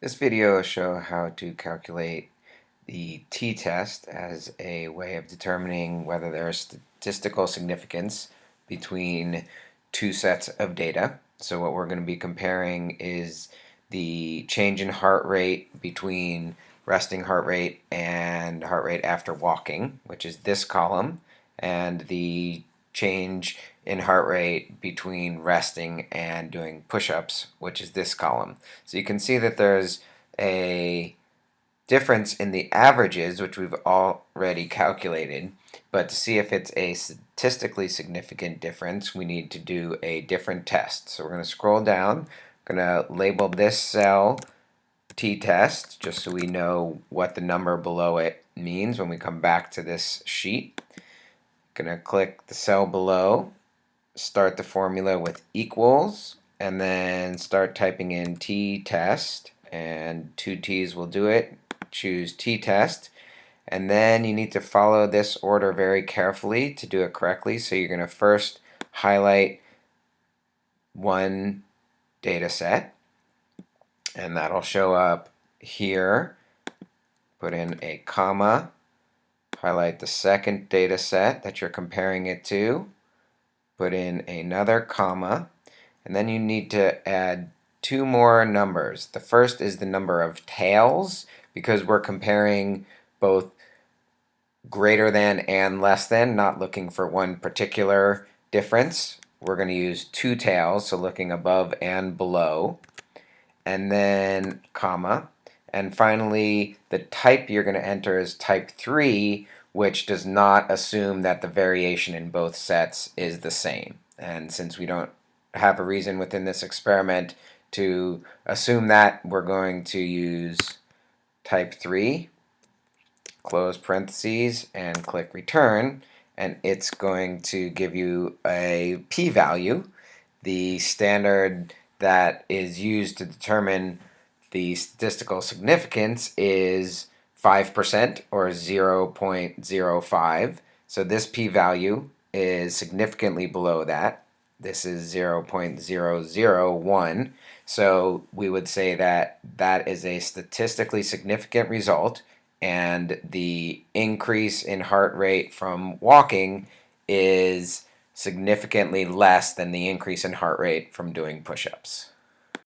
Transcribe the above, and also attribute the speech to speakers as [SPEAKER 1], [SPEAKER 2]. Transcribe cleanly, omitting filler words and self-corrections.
[SPEAKER 1] This video will show how to calculate the t-test as a way of determining whether there is statistical significance between two sets of data. So what we're going to be comparing is the change in heart rate between resting heart rate and heart rate after walking, which is this column, and the change in heart rate between resting and doing push-ups, which is this column. So you can see that there's a difference in the averages, which we've already calculated, but to see if it's a statistically significant difference, we need to do a different test. So we're going to scroll down, going to label this cell t-test, just so we know what the number below it means when we come back to this sheet. Going to click the cell below, start the formula with equals, and then start typing in t-test, and two t's will do it. Choose t-test, and then you need to follow this order very carefully to do it correctly. So you're going to first highlight one data set, and that'll show up here. Put in a comma, highlight the second data set that you're comparing it to, put in another comma, and then you need to add two more numbers. The first is the number of tails, because we're comparing both greater than and less than, not looking for one particular difference. We're going to use two tails, so looking above and below, and then comma. And finally, the type you're going to enter is type 3, which does not assume that the variation in both sets is the same. And since we don't have a reason within this experiment to assume that, we're going to use type 3, close parentheses, and click return, and it's going to give you a p-value. The standard that is used to determine the statistical significance is 5% or 0.05. So this p-value is significantly below that. This is 0.001. So we would say that that is a statistically significant result, and the increase in heart rate from walking is significantly less than the increase in heart rate from doing push-ups.